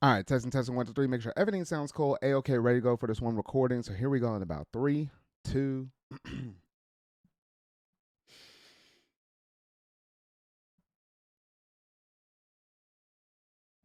All right, testing, 1, 2, 3. Make sure everything sounds cool. A-OK, ready to go for this one recording. So here we go in about 3, 2.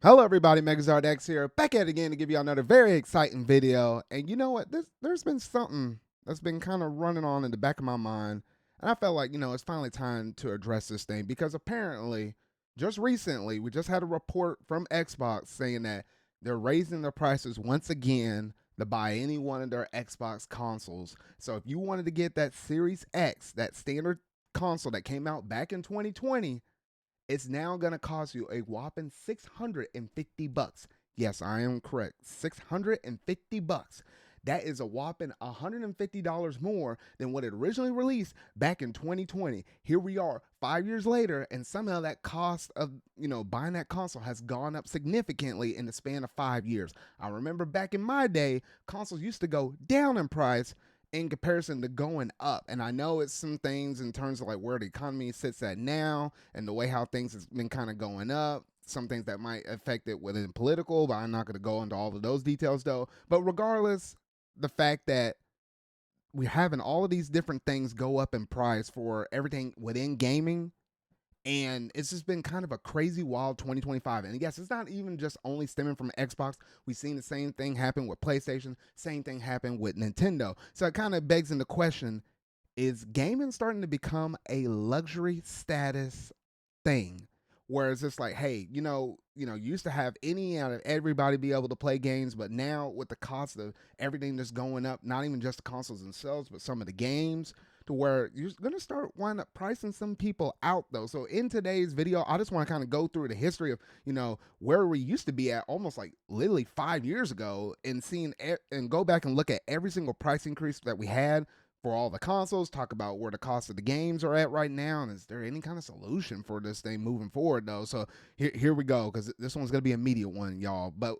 Hello, everybody. Megazard X here, back at it again to give you another very exciting video. And you know what? There's been something that's been kind of running on in the back of my mind, and I felt like it's finally time to address this thing because apparently, just recently, we just had a report from Xbox saying that they're raising their prices once again to buy any one of their Xbox consoles. So if you wanted to get that Series X, that standard console that came out back in 2020, it's now going to cost you a whopping $650. Yes, I am correct. $650. That is a whopping $150 more than what it originally released back in 2020. Here we are 5 years later, and somehow that cost of buying that console has gone up significantly in the span of 5 years. I remember back in my day, consoles used to go down in price in comparison to going up. And I know it's some things in terms of like where the economy sits at now and the way how things has been kind of going up. Some things that might affect it within political, but I'm not going to go into all of those details though. But regardless, the fact that we're having all of these different things go up in price for everything within gaming, and it's just been kind of a crazy wild 2025. And yes, it's not even just only stemming from Xbox. We've seen the same thing happen with PlayStation, same thing happen with Nintendo. So it kind of begs into question, is gaming starting to become a luxury status thing? Where it's just like, hey, you used to have any out of everybody be able to play games, but now with the cost of everything that's going up, not even just the consoles themselves, but some of the games, to where you're gonna start wind up pricing some people out though. So in today's video, I just want to kind of go through the history of where we used to be at almost like literally 5 years ago, and and go back and look at every single price increase that we had for all the consoles, talk about where the cost of the games are at right now, and is there any kind of solution for this thing moving forward though. So here we go, because this one's gonna be a immediate one, y'all. But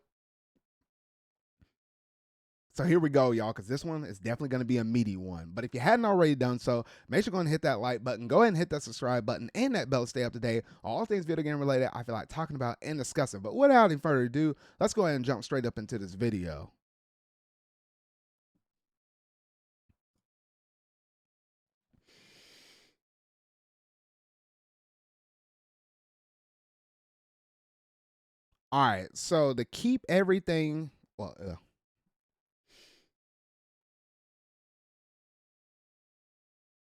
so here we go, y'all, because this one is definitely going to be a meaty one. But if you hadn't already done so, make sure you go and hit that like button. Go ahead and hit that subscribe button and that bell to stay up to date. All things video game related, I feel like talking about and discussing. But without any further ado, let's go ahead and jump straight up into this video. All right, so to keep everything, well,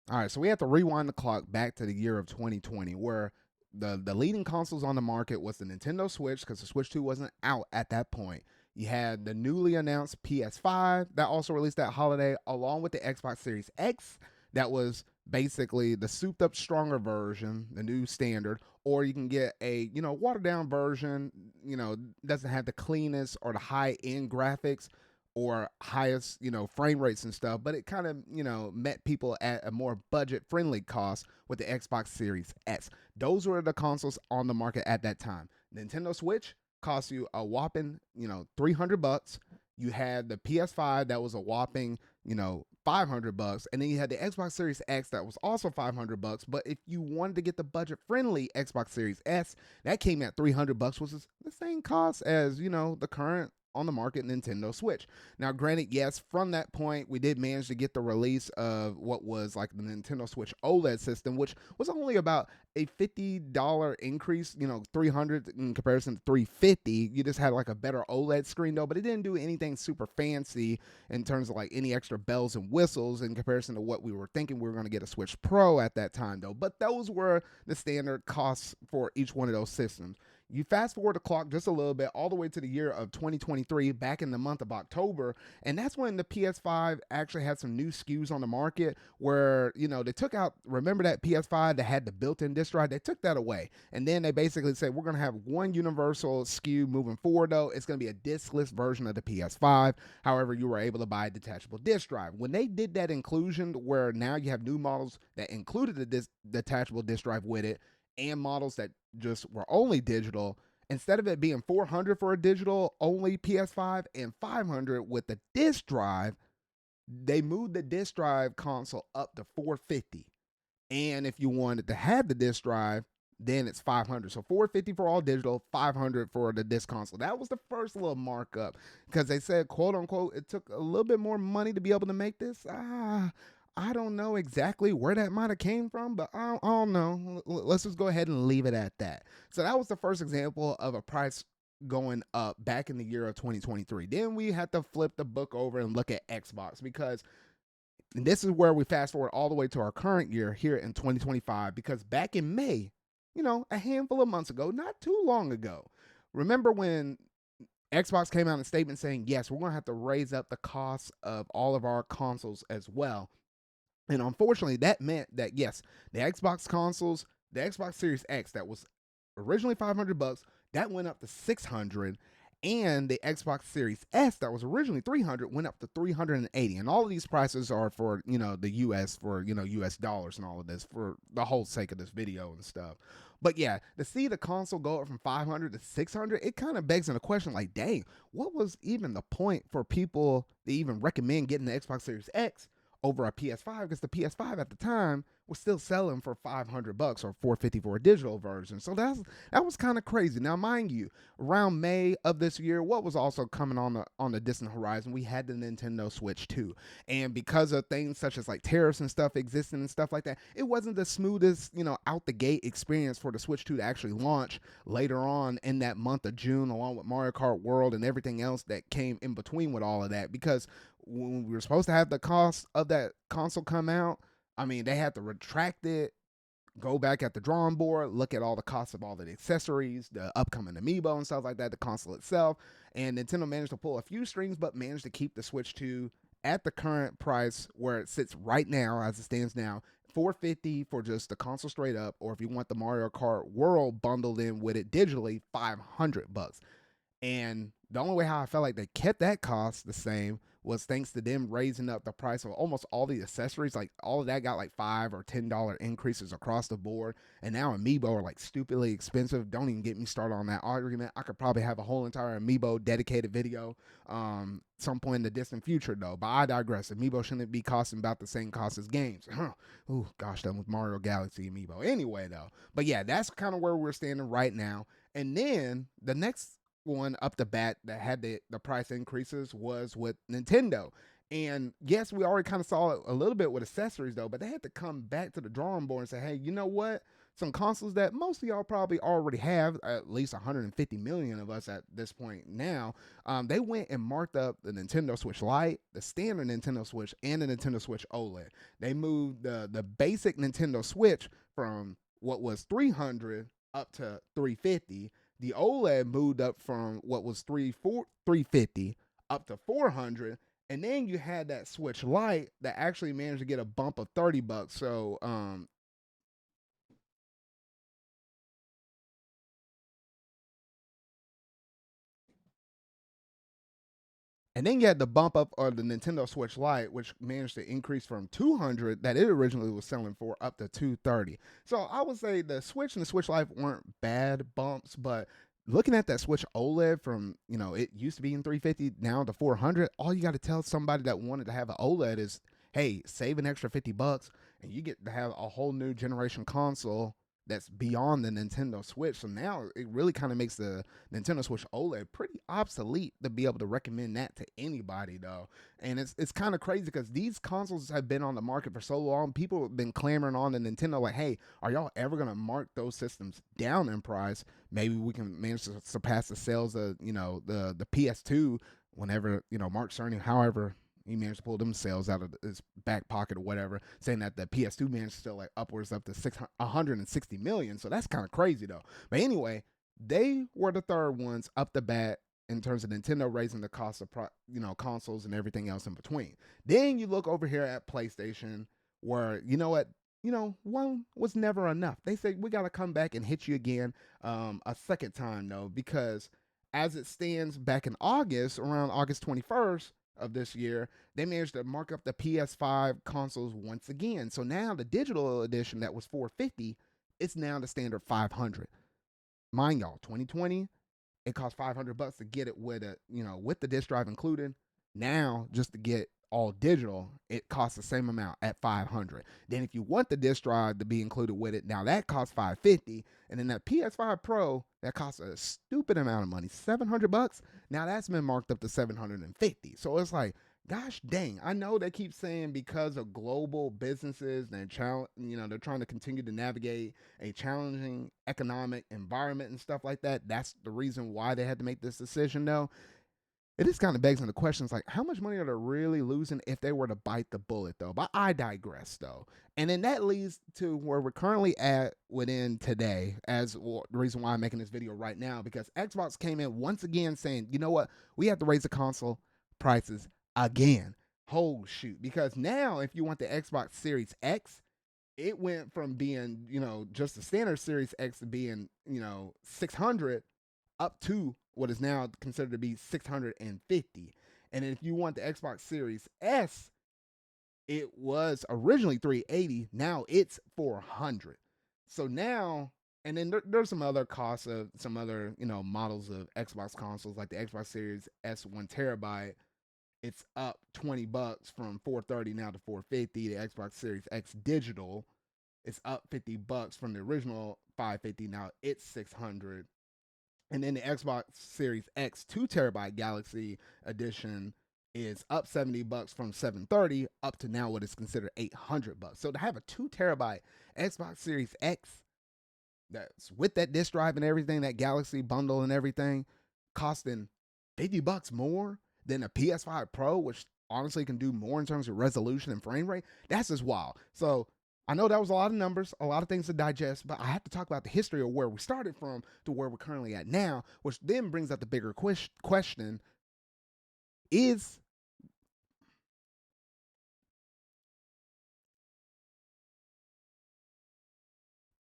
all right, so we have to rewind the clock back to the year of 2020, where the leading consoles on the market was the Nintendo Switch, because the Switch 2 wasn't out at that point. You had the newly announced PS5 that also released that holiday, along with the Xbox Series X, that was basically the souped up stronger version, the new standard, or you can get a watered down version, doesn't have the cleanest or the high end graphics or highest frame rates and stuff, but it kind of met people at a more budget friendly cost with the Xbox Series S. Those were the consoles on the market at that time. Nintendo Switch cost you a whopping $300. You had the PS5 that was a whopping $500, and then you had the Xbox Series X that was also $500. But if you wanted to get the budget friendly Xbox Series S, that came at $300, which is the same cost as the current on the market Nintendo Switch. Now, granted, yes, from that point, we did manage to get the release of what was like the Nintendo Switch OLED system, which was only about a $50 increase, 300 in comparison to 350. You just had like a better OLED screen though, but it didn't do anything super fancy in terms of like any extra bells and whistles in comparison to what we were thinking we were going to get a Switch Pro at that time though. But those were the standard costs for each one of those systems. You fast forward the clock just a little bit, all the way to the year of 2023, back in the month of October, and that's when the PS5 actually had some new SKUs on the market. Where they took out, remember that PS5 that had the built-in disk drive? They took that away, and then they basically said we're going to have one universal SKU moving forward. Though it's going to be a diskless version of the PS5. However, you were able to buy a detachable disk drive. When they did that inclusion, where now you have new models that included the detachable disk drive with it, and models that just were only digital, instead of it being 400 for a digital only PS5 and 500 with the disc drive, they moved the disc drive console up to 450. And if you wanted to have the disc drive, then it's 500. So 450 for all digital, 500 for the disc console. That was the first little markup because they said, quote unquote, it took a little bit more money to be able to make this. I don't know exactly where that might have came from, but I don't know. Let's just go ahead and leave it at that. So that was the first example of a price going up back in the year of 2023. Then we had to flip the book over and look at Xbox because this is where we fast forward all the way to our current year here in 2025 because back in May, a handful of months ago, not too long ago, remember when Xbox came out in a statement saying, yes, we're going to have to raise up the cost of all of our consoles as well. And unfortunately, that meant that, yes, the Xbox consoles, the Xbox Series X that was originally $500, that went up to $600. And the Xbox Series S that was originally $300 went up to $380. And all of these prices are for, the US, for, US dollars and all of this for the whole sake of this video and stuff. But yeah, to see the console go up from $500 to $600, it kind of begs in a question like, dang, what was even the point for people to even recommend getting the Xbox Series X over a PS5? Because the PS5 at the time was still selling for $500 or $450 for a digital version. So that was kind of crazy. Now, mind you, around May of this year, what was also coming on the distant horizon, we had the Nintendo Switch 2. And because of things such as like tariffs and stuff existing and stuff like that, it wasn't the smoothest, out the gate experience for the Switch 2 to actually launch later on in that month of June, along with Mario Kart World and everything else that came in between with all of that. Because when we were supposed to have the cost of that console come out, I mean, they had to retract it, go back at the drawing board, look at all the costs of all the accessories, the upcoming amiibo and stuff like that, the console itself. And Nintendo managed to pull a few strings, but managed to keep the Switch 2 at the current price where it sits right now, as it stands now, $450 for just the console straight up, or if you want the Mario Kart World bundled in with it digitally, $500. And the only way how I felt like they kept that cost the same was thanks to them raising up the price of almost all the accessories. Like all of that got like $5 or $10 increases across the board. And now amiibo are like stupidly expensive. Don't even get me started on that argument. I could probably have a whole entire amiibo dedicated video some point in the distant future though. But I digress. Amiibo shouldn't be costing about the same cost as games. Oh gosh, that was Mario Galaxy amiibo. Anyway though. But yeah, that's kind of where we're standing right now. And then the next one up the bat that had the price increases was with Nintendo. And yes, we already kind of saw it a little bit with accessories though, but they had to come back to the drawing board and say, hey, you know what? Some consoles that most of y'all probably already have, at least 150 million of us at this point now, they went and marked up the Nintendo Switch Lite, the standard Nintendo Switch, and the Nintendo Switch OLED. They moved the basic Nintendo Switch from what was 300 up to 350. The OLED moved up from what was 350 up to 400, and then you had that Switch Lite that actually managed to get a bump of $30. So and then you had the bump up of the Nintendo Switch Lite, which managed to increase from 200 that it originally was selling for up to 230. So I would say the Switch and the Switch Lite weren't bad bumps, but looking at that Switch OLED from, it used to be in 350 now to 400, all you got to tell somebody that wanted to have an OLED is, hey, save an extra $50 and you get to have a whole new generation console that's beyond the Nintendo Switch. So now it really kind of makes the Nintendo Switch OLED pretty obsolete to be able to recommend that to anybody though. And it's kind of crazy because these consoles have been on the market for so long. People have been clamoring on the Nintendo like, hey, are y'all ever going to mark those systems down in price? Maybe we can manage to surpass the sales of, the PS2 whenever, Mark Cerny, however, he managed to pull them sales out of his back pocket or whatever, saying that the PS2 managed to sell like upwards up to 160 million. So that's kind of crazy though. But anyway, they were the third ones up the bat in terms of Nintendo raising the cost of consoles and everything else in between. Then you look over here at PlayStation, where one was never enough. They said we got to come back and hit you again a second time though, because as it stands back in August, around August 21st of this year, they managed to mark up the PS5 consoles once again. So now the digital edition that was $450, it's now the standard $500. Mind y'all, 2020, it cost $500 to get it with with the disc drive included. Now, just to get all digital, it costs the same amount at 500. Then if you want the disc drive to be included with it, now that costs 550. And then that PS5 Pro, that costs a stupid amount of money, 700 bucks. Now that's been marked up to 750. So it's like, gosh dang, I know they keep saying because of global businesses and they're trying to continue to navigate a challenging economic environment and stuff like that. That's the reason why they had to make this decision though. It just kind of begs into questions like how much money are they really losing if they were to bite the bullet though? But I digress though. And then that leads to where we're currently at within today as the reason why I'm making this video right now, because Xbox came in once again saying, you know what, we have to raise the console prices again. Oh shoot. Because now if you want the Xbox Series X, it went from being, just the standard Series X to being, 600 up to what is now considered to be 650. And if you want the Xbox Series S, it was originally 380. Now it's 400. So now, and then there's some other costs of some other, models of Xbox consoles like the Xbox Series S 1 TB. It's up 20 bucks from 430 now to 450. The Xbox Series X digital, it's up 50 bucks from the original 550. Now it's 600. And then the Xbox Series X 2 TB Galaxy Edition is up 70 bucks from 730 up to now what is considered 800 bucks. So to have a 2 TB Xbox Series X that's with that disc drive and everything, that Galaxy bundle and everything, costing 50 bucks more than a PS5 Pro, which honestly can do more in terms of resolution and frame rate, that's just wild. So I know that was a lot of numbers, a lot of things to digest, but I have to talk about the history of where we started from to where we're currently at now, which then brings up the bigger question is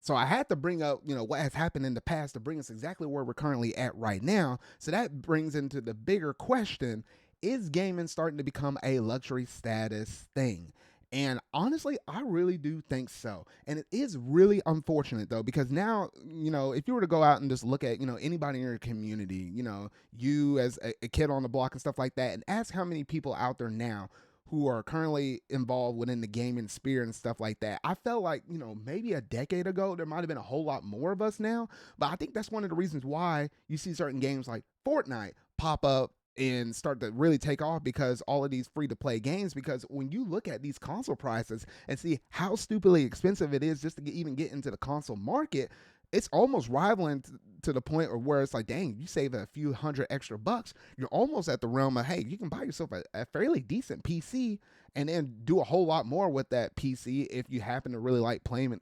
so I had to bring up, what has happened in the past to bring us exactly where we're currently at right now. So that brings into the bigger question, is gaming starting to become a luxury status thing? And honestly, I really do think so. And it is really unfortunate though, because now, if you were to go out and just look at, anybody in your community, you as a kid on the block and stuff like that, and ask how many people out there now who are currently involved within the gaming sphere and stuff like that. I felt like, maybe a decade ago, there might have been a whole lot more of us now. But I think that's one of the reasons why you see certain games like Fortnite pop up and start to really take off, because all of these free to play games, because when you look at these console prices and see how stupidly expensive it is just to even get into the console market, it's almost rivaling to the point where it's like, dang, you save a few hundred extra bucks, you're almost at the realm of, hey, you can buy yourself a fairly decent PC and then do a whole lot more with that PC if you happen to really like playing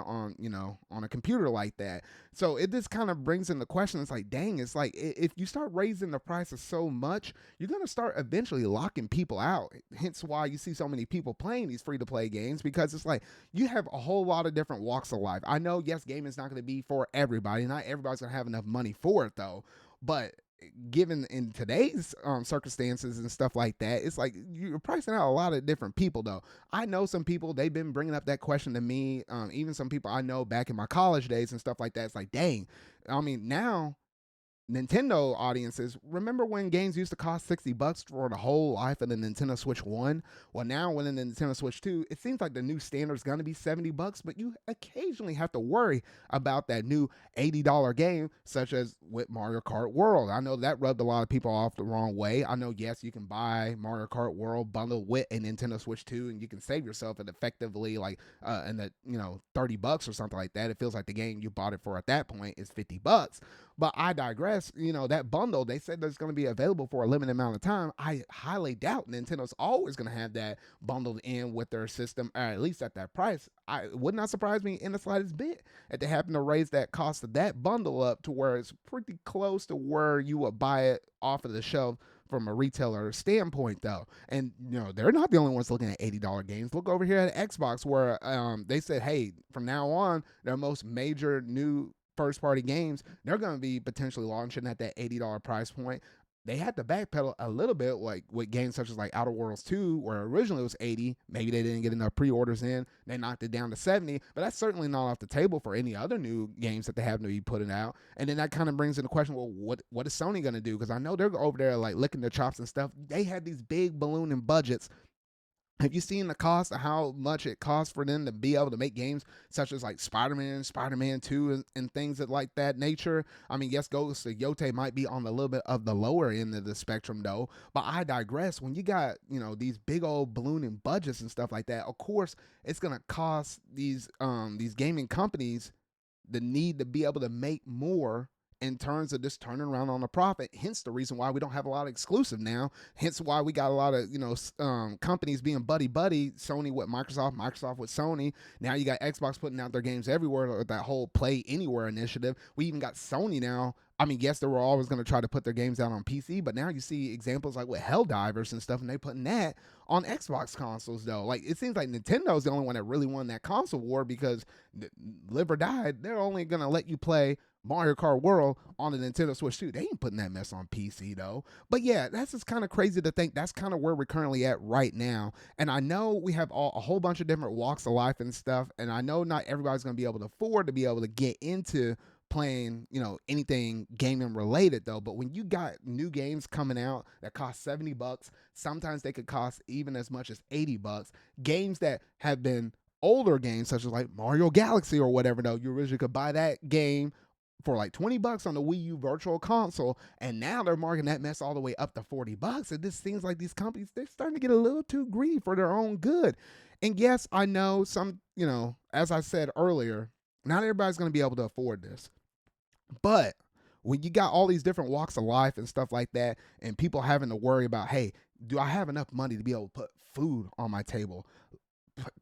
on, on a computer like that. So it just kind of brings in the question. It's like, dang, it's like if you start raising the prices so much, you're going to start eventually locking people out. Hence why you see so many people playing these free to play games, because it's like you have a whole lot of different walks of life. I know, yes, gaming is not going to be for everybody. Not everybody's going to have enough money for it though. But given in today's circumstances and stuff like that, it's like you're pricing out a lot of different people though. I know some people, they've been bringing up that question to me, even some people I know back in my college days and stuff like that. It's like, dang, I mean, now Nintendo audiences, remember when games used to cost 60 bucks for the whole life of the Nintendo Switch 1? Well, now when the Nintendo Switch 2, it seems like the new standard is going to be 70 bucks, but you occasionally have to worry about that new $80 game, such as with Mario Kart World. I know that rubbed a lot of people off the wrong way. I know, yes, you can buy Mario Kart World bundle with a Nintendo Switch 2 and you can save yourself at effectively like in the 30 bucks or something like that. It feels like the game you bought it for at that point is 50 bucks. But I digress. That bundle, they said that's going to be available for a limited amount of time. I highly doubt Nintendo's always going to have that bundled in with their system, or at least at that price. It would not surprise me in the slightest bit if they happen to raise that cost of that bundle up to where it's pretty close to where you would buy it off of the shelf from a retailer standpoint though. And they're not the only ones looking at $80 games. Look over here at Xbox, where they said, hey, from now on, their most major new first party games, they're going to be potentially launching at that $80 price point. they had to backpedal a little bit, like with games such as like Outer Worlds 2, where originally it was 80. Maybe they didn't get enough pre-orders in. They knocked it down to 70, but that's certainly not off the table for any other new games that they have to be putting out. And then that kind of brings into question, well, what is Sony going to do? Because I know they're over there like licking their chops and stuff. They had these big ballooning budgets. Have you seen the cost of how much it costs for them to be able to make games such as like Spider-Man, Spider-Man 2, and things that like that nature? I mean, yes, Ghost of Yote might be on a little bit of the lower end of the spectrum though, but I digress. When you got, these big old ballooning budgets and stuff like that, of course, it's gonna cost these gaming companies the need to be able to make more in terms of just turning around on a profit. Hence the reason why we don't have a lot of exclusive now. Hence why we got a lot of companies being buddy buddy. Sony with Microsoft, Microsoft with Sony. Now you got Xbox putting out their games everywhere with that whole Play Anywhere initiative. We even got Sony now. I mean, yes, they were always going to try to put their games out on PC, but now you see examples like with Helldivers and stuff, and they putting that on Xbox consoles though. Like it seems like Nintendo's the only one that really won that console war, because live or die, they're only going to let you play Mario Kart World on the Nintendo Switch 2. They ain't putting that mess on PC though. But yeah, that's just kind of crazy to think that's kind of where we're currently at right now. And I know we have a whole bunch of different walks of life and stuff. And I know not everybody's going to be able to afford to be able to get into playing, anything gaming related though. But when you got new games coming out that cost $70, sometimes they could cost even as much as $80. Games that have been older games such as like Mario Galaxy or whatever though, you originally could buy that game for like $20 on the Wii U Virtual Console, and now they're marking that mess all the way up to $40. It just seems like these companies, they're starting to get a little too greedy for their own good. And yes, I know some, as I said earlier, not everybody's going to be able to afford this. But when you got all these different walks of life and stuff like that, and people having to worry about, hey, do I have enough money to be able to put food on my table,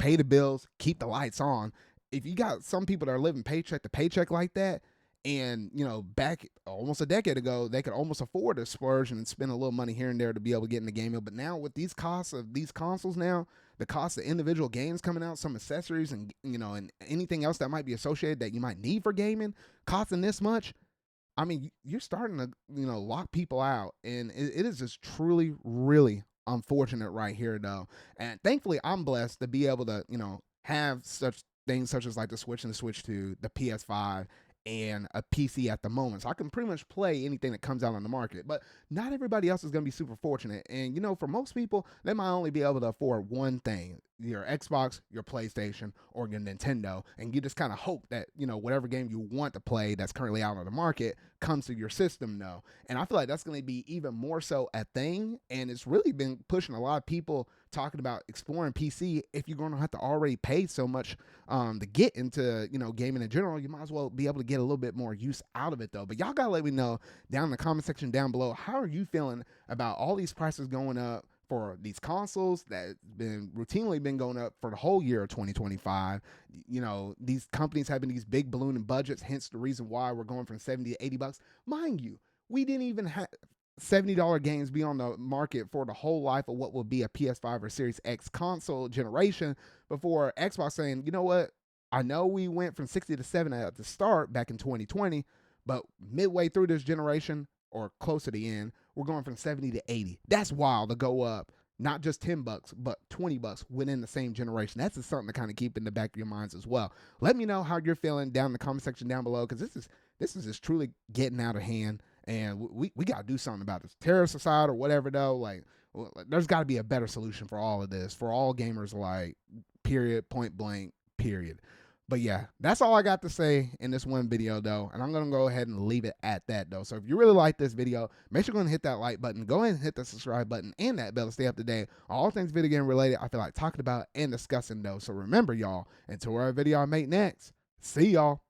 pay the bills, keep the lights on? If you got some people that are living paycheck to paycheck like that, and back almost a decade ago, they could almost afford to splurge and spend a little money here and there to be able to get in the game. But now with these costs of these consoles now, the cost of individual games coming out, some accessories, and and anything else that might be associated that you might need for gaming, costing this much, I mean, you're starting to lock people out, and it is just truly, really unfortunate right here though. And thankfully, I'm blessed to be able to have such things such as like the Switch and the Switch 2, the PS5, and a PC at the moment. So I can pretty much play anything that comes out on the market. But not everybody else is going to be super fortunate. And, for most people, they might only be able to afford one thing, your Xbox, your PlayStation, or your Nintendo. And you just kind of hope that, whatever game you want to play that's currently out on the market comes to your system now. And I feel like that's going to be even more so a thing. And it's really been pushing a lot of people talking about exploring PC. If you're going to have to already pay so much to get into gaming in general, you might as well be able to get a little bit more use out of it though. But y'all gotta let me know down in the comment section down below, how are you feeling about all these prices going up for these consoles that been routinely been going up for the whole year of 2025? These companies having these big ballooning budgets, hence the reason why we're going from 70 to $80. Mind you, we didn't even have $70 games be on the market for the whole life of what will be a PS5 or Series X console generation before Xbox saying, you know what, I know we went from 60 to 70 at the start back in 2020, but midway through this generation or close to the end, we're going from 70 to 80. That's wild to go up not just $10, but $20 within the same generation. That's just something to kind of keep in the back of your minds as well. Let me know how you're feeling down in the comment section down below, because this is just truly getting out of hand. And we got to do something about this. Terrorist aside or whatever, though, like, there's got to be a better solution for all of this, for all gamers, like, period, point blank, period. But yeah, that's all I got to say in this one video, though. And I'm going to go ahead and leave it at that, though. So if you really like this video, make sure you're going to hit that like button. Go ahead and hit the subscribe button and that bell to stay up to date on all things video game related I feel like talking about and discussing, though. So remember, y'all, until our video I make next, see y'all.